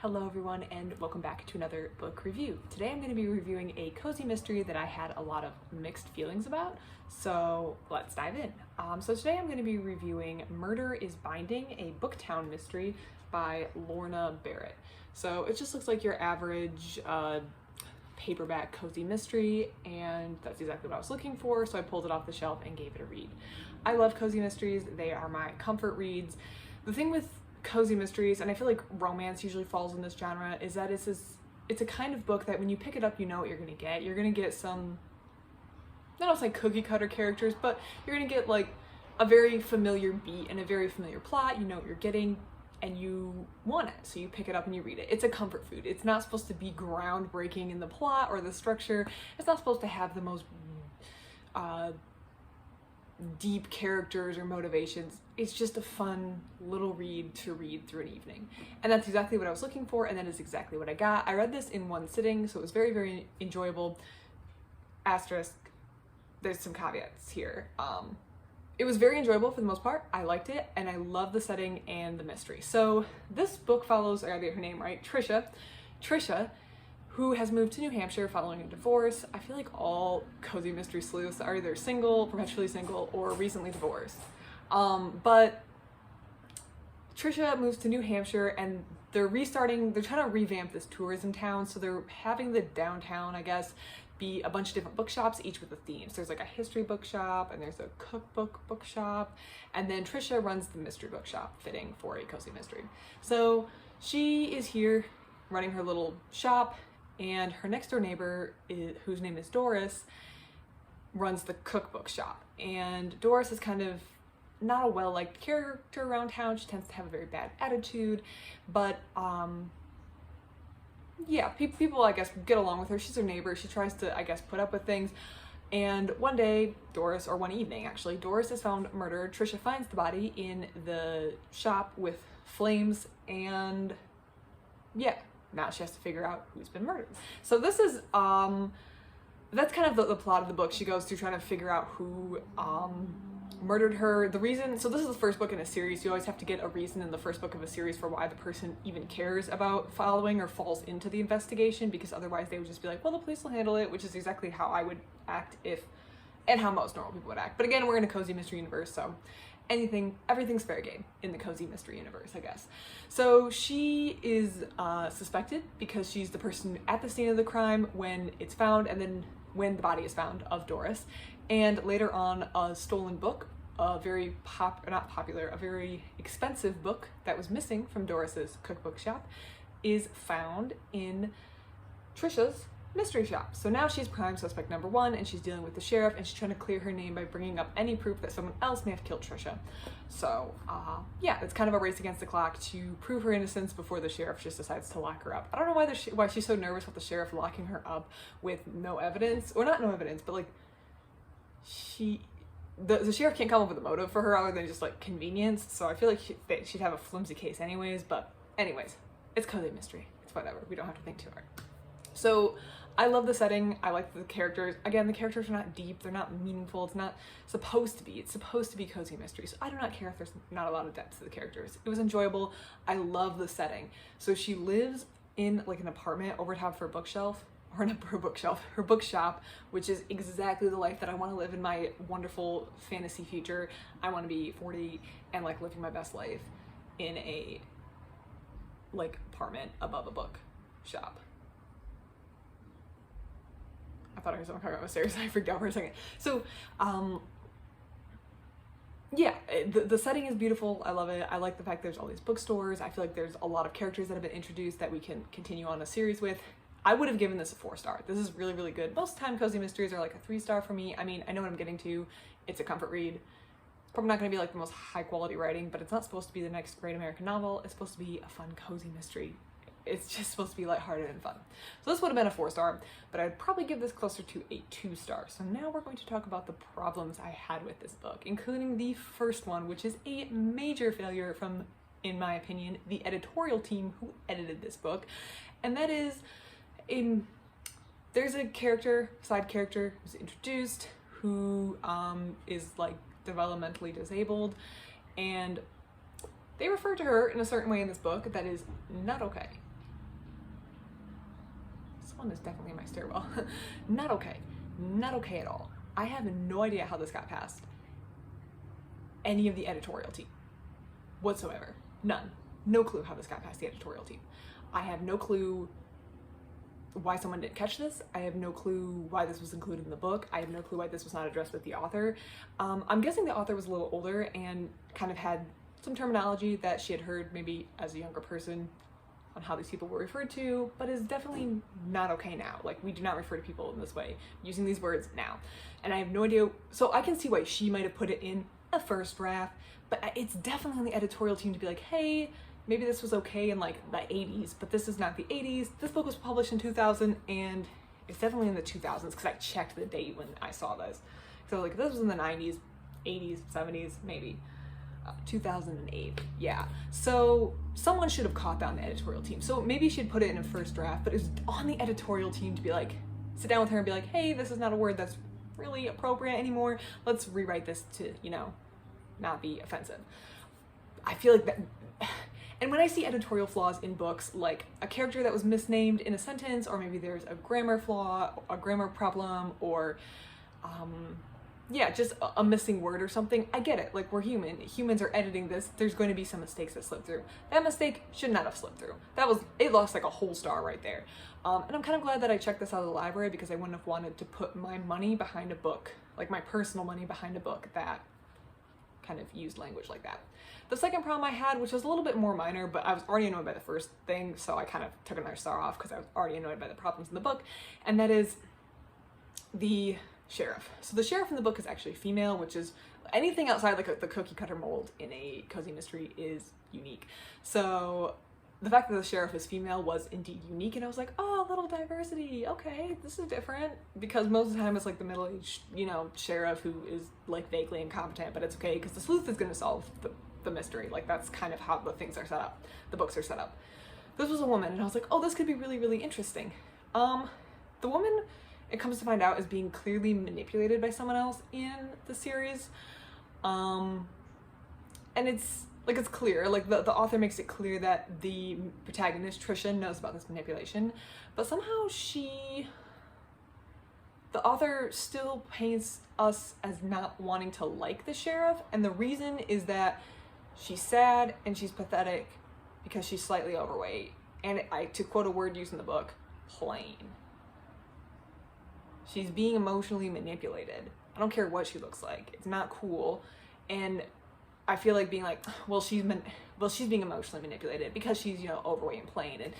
Hello everyone and welcome back to another book review. Today I'm going to be reviewing a cozy mystery that I had a lot of mixed feelings about, so let's dive in. So today I'm going to be reviewing Murder is Binding, a Booktown mystery by Lorna Barrett. So it just looks like your average paperback cozy mystery, and that's exactly what I was looking for, so I pulled it off the shelf and gave it a read. I love cozy mysteries, they are my comfort reads. The thing with cozy mysteries, and I feel like romance usually falls in this genre, is that it's a kind of book that when you pick it up, you know what you're gonna get. You're gonna get some, I don't say cookie cutter characters, but you're gonna get like a very familiar beat and a very familiar plot. You know what you're getting and you want it, so you pick it up and you read it. It's a comfort food. It's not supposed to be groundbreaking in the plot or the structure. It's not supposed to have the most deep characters or motivations. It's just a fun little read to read through an evening. And that's exactly what I was looking for, and that is exactly what I got. I read this in one sitting, so it was very, very enjoyable. Asterisk, there's some caveats here. It was very enjoyable for the most part. I liked it, and I love the setting and the mystery. So this book follows, I gotta get her name right, Trisha, who has moved to New Hampshire following a divorce. I feel like all cozy mystery sleuths are either single, perpetually single, or recently divorced. But Trisha moves to New Hampshire and they're trying to revamp this tourism town, so they're having the downtown, I guess, be a bunch of different bookshops, each with a theme. So there's like a history bookshop, and there's a cookbook bookshop, and then Trisha runs the mystery bookshop, fitting for a cozy mystery. So she is here running her little shop, and her next door neighbor, whose name is Doris, runs the cookbook shop. And Doris is kind of not a well-liked character around town. She tends to have a very bad attitude, but yeah, people I guess get along with her. She's her neighbor. She tries to, I guess, put up with things. And one day, one evening actually, Doris is found murdered. Trisha finds the body in the shop with flames, and yeah, now she has to figure out who's been murdered. So this is that's kind of the plot of the book. She goes through trying to figure out who murdered her. The reason, so this is the first book in a series. You always have to get a reason in the first book of a series for why the person even cares about following or falls into the investigation, because otherwise they would just be like, well, the police will handle it, which is exactly how I would act and how most normal people would act. But again, we're in a cozy mystery universe, so everything's fair game in the cozy mystery universe, I guess. So she is suspected because she's the person at the scene of the crime when it's found, and then when the body is found of Doris. And later on, a stolen book, a very a very expensive book that was missing from Doris's cookbook shop, is found in Trisha's mystery shop. So now she's prime suspect number one, and she's dealing with the sheriff, and she's trying to clear her name by bringing up any proof that someone else may have killed Trisha. So yeah, it's kind of a race against the clock to prove her innocence before the sheriff just decides to lock her up. I don't know why she's so nervous with the sheriff locking her up with no evidence, or not no evidence, but like the sheriff can't come up with a motive for her other than just like convenience. So I feel like she'd have a flimsy case anyways. But anyways, it's cozy mystery. It's whatever. We don't have to think too hard. So I love the setting. I like the characters. Again, the characters are not deep. They're not meaningful. It's not supposed to be. It's supposed to be cozy mystery. So I do not care if there's not a lot of depth to the characters. It was enjoyable. I love the setting. So she lives in like an apartment over top her bookshelf, or not her bookshelf, her bookshop, which is exactly the life that I want to live in my wonderful fantasy future. I want to be 40 and like living my best life in a like apartment above a bookshop. I thought I heard someone coming up the stairs. I freaked out for a second. So, yeah, the setting is beautiful. I love it. I like the fact there's all these bookstores. I feel like there's a lot of characters that have been introduced that we can continue on a series with. I would have given this a 4-star. This is really, really good. Most of the time, cozy mysteries are like a 3-star for me. I mean, I know what I'm getting to. It's a comfort read. It's probably not going to be like the most high-quality writing, but it's not supposed to be the next great American novel. It's supposed to be a fun, cozy mystery. It's just supposed to be lighthearted and fun. So this would have been a 4-star, but I'd probably give this closer to a 2-star. So now we're going to talk about the problems I had with this book, including the first one, which is a major failure from, in my opinion, the editorial team who edited this book. And that is, there's a side character who's introduced who is like developmentally disabled, and they refer to her in a certain way in this book that is not okay. This one is definitely in my stairwell. Not okay. Not okay at all. I have no idea how this got past any of the editorial team whatsoever. None. No clue how this got past the editorial team. I have no clue why someone didn't catch this. I have no clue why this was included in the book. I have no clue why this was not addressed with the author. I'm guessing the author was a little older and kind of had some terminology that she had heard maybe as a younger person on how these people were referred to, but is definitely not okay now. Like, we do not refer to people in this way, using these words now. And I have no idea, so I can see why she might have put it in a first draft, but it's definitely on the editorial team to be like, hey, maybe this was okay in like the 80s, but this is not the 80s. This book was published in 2000, and it's definitely in the 2000s because I checked the date when I saw this. So like, this was in the 90s, 80s, 70s, maybe. 2008, yeah. So someone should have caught that on the editorial team. So maybe she'd put it in a first draft, but it's on the editorial team to be like, sit down with her and be like, hey, this is not a word that's really appropriate anymore. Let's rewrite this to, you know, not be offensive. I feel like that. And when I see editorial flaws in books, like a character that was misnamed in a sentence, or maybe there's a grammar flaw, a grammar problem, or yeah, just a missing word or something, I get it. Like, we're human. Humans are editing this. There's going to be some mistakes that slip through. That mistake should not have slipped through. It lost like a whole star right there. And I'm kind of glad that I checked this out of the library, because I wouldn't have wanted to put my money behind a book, like my personal money behind a book that kind of used language like that. The second problem I had, which was a little bit more minor, but I was already annoyed by the first thing, so I kind of took another star off because I was already annoyed by the problems in the book, and that is the sheriff. So the sheriff in the book is actually female, which is anything outside like the cookie cutter mold in a cozy mystery is unique. So the fact that the sheriff is female was indeed unique, and I was like, oh, a little diversity, okay, this is different, because most of the time it's like the middle-aged, you know, sheriff who is like vaguely incompetent, but it's okay because the sleuth is going to solve the mystery. Like, that's kind of how the things are set up, the books are set up. This was a woman, and I was like, oh, this could be really, really interesting. The woman, it comes to find out, is being clearly manipulated by someone else in the series. And it's like, it's clear, like the author makes it clear that the protagonist, Trisha, knows about this manipulation, but somehow the author still paints us as not wanting to like the sheriff, and the reason is that she's sad and she's pathetic because she's slightly overweight, and to quote a word used in the book, plain. She's being emotionally manipulated. I don't care what she looks like. It's not cool. And I feel like being like, well, she's being emotionally manipulated because she's, you know, overweight and plain and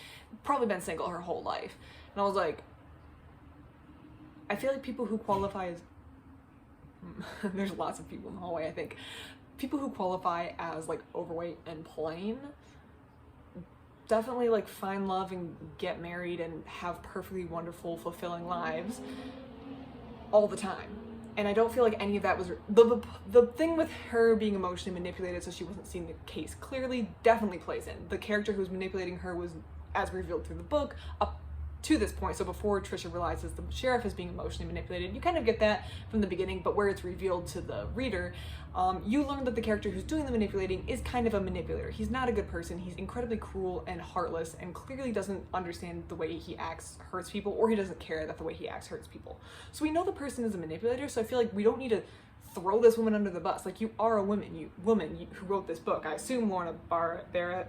probably been single her whole life. And I was like, I feel like people who qualify as, there's lots of people in the hallway, I think. People who qualify as like overweight and plain definitely like find love and get married and have perfectly wonderful, fulfilling lives all the time. And I don't feel like any of that was the thing with her being emotionally manipulated so she wasn't seeing the case clearly definitely plays in. The character who was manipulating her was, as revealed through the book, up to this point. So before Trisha realizes the sheriff is being emotionally manipulated, you kind of get that from the beginning, but where it's revealed to the reader, you learn that the character who's doing the manipulating is kind of a manipulator. He's not a good person. He's incredibly cruel and heartless, and clearly doesn't understand the way he acts hurts people, or he doesn't care that the way he acts hurts people. So we know the person is a manipulator, so I feel like we don't need to throw this woman under the bus. Like, you are a woman, who wrote this book. I assume Lorna Barrett.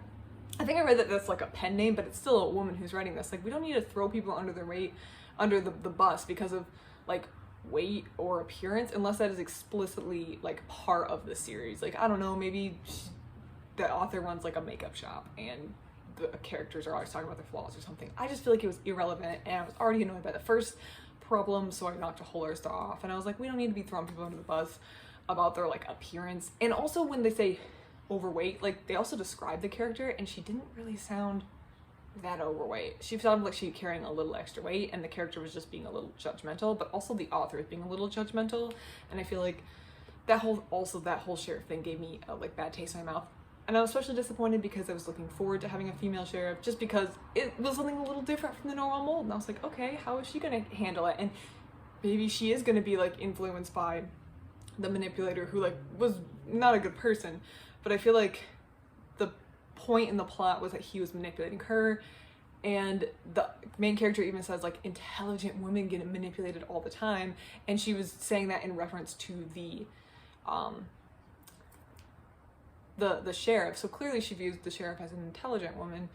I think I read that that's like a pen name, but it's still a woman who's writing this. Like, we don't need to throw people under the bus because of like weight or appearance, unless that is explicitly like part of the series. Like, I don't know, maybe the author runs like a makeup shop and the characters are always talking about their flaws or something. I just feel like it was irrelevant, and I was already annoyed by the first problem, so I knocked a whole other star off, and I was like, we don't need to be throwing people under the bus about their like appearance. And also, when they say overweight, like, they also describe the character, and she didn't really sound that overweight. She sounded like she was carrying a little extra weight, and the character was just being a little judgmental, but also the author is being a little judgmental. And I feel like that whole sheriff thing gave me a like bad taste in my mouth. And I was especially disappointed because I was looking forward to having a female sheriff, just because it was something a little different from the normal mold. And I was like, okay, how is she gonna handle it? And maybe she is gonna be like influenced by the manipulator, who like was not a good person. But I feel like the point in the plot was that he was manipulating her, And the main character even says like intelligent women get manipulated all the time, and she was saying that in reference to the sheriff. So clearly she views the sheriff as an intelligent woman.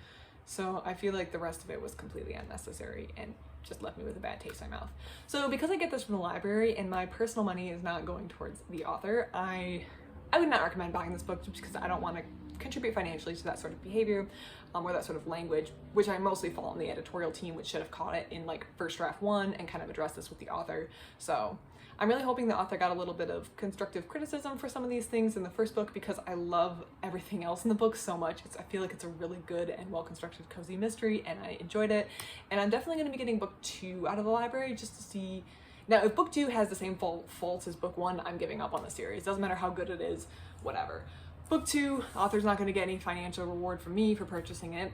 So I feel like the rest of it was completely unnecessary and just left me with a bad taste in my mouth. So because I get this from the library and my personal money is not going towards the author, I would not recommend buying this book just because I don't want to contribute financially to that sort of behavior or that sort of language, which I mostly fall on the editorial team, which should have caught it in like first draft 1 and kind of addressed this with the author. So I'm really hoping the author got a little bit of constructive criticism for some of these things in the first book, because I love everything else in the book so much. I feel like it's a really good and well-constructed cozy mystery, and I enjoyed it. And I'm definitely going to be getting book 2 out of the library just to see. Now, if book 2 has the same faults as book 1, I'm giving up on the series. Doesn't matter how good it is, whatever. Book 2, author's not going to get any financial reward from me for purchasing it,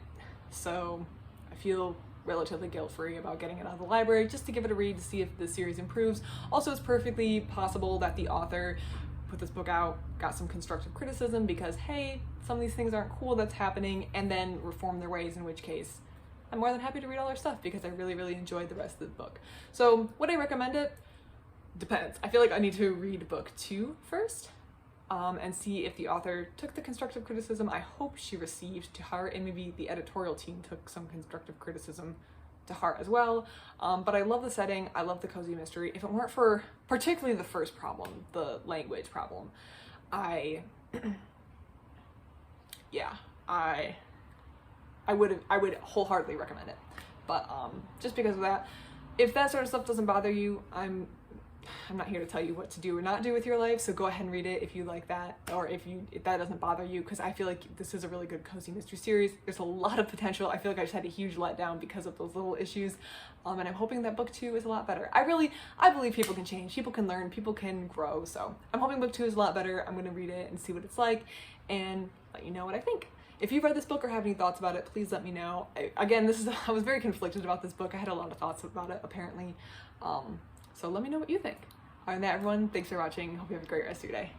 so I feel relatively guilt-free about getting it out of the library just to give it a read to see if the series improves. Also, it's perfectly possible that the author put this book out, got some constructive criticism because, hey, some of these things aren't cool that's happening, and then reform their ways, in which case I'm more than happy to read all their stuff because I really, really enjoyed the rest of the book. So would I recommend it? Depends. I feel like I need to read book 2 first. And see if the author took the constructive criticism I hope she received to heart, and maybe the editorial team took some constructive criticism to heart as well. But I love the setting, I love the cozy mystery. If it weren't for particularly the first problem, the language problem, I would wholeheartedly recommend it. But just because of that, if that sort of stuff doesn't bother you, I'm not here to tell you what to do or not do with your life, so go ahead and read it if you like that, or if that doesn't bother you, because I feel like this is a really good cozy mystery series. There's a lot of potential. I feel like I just had a huge letdown because of those little issues, and I'm hoping that book 2 is a lot better. I believe people can change, people can learn, people can grow, so I'm hoping book 2 is a lot better. I'm going to read it and see what it's like and let you know what I think. If you've read this book or have any thoughts about it, please let me know. I was very conflicted about this book. I had a lot of thoughts about it, apparently. So let me know what you think. Other than that, everyone, thanks for watching. Hope you have a great rest of your day.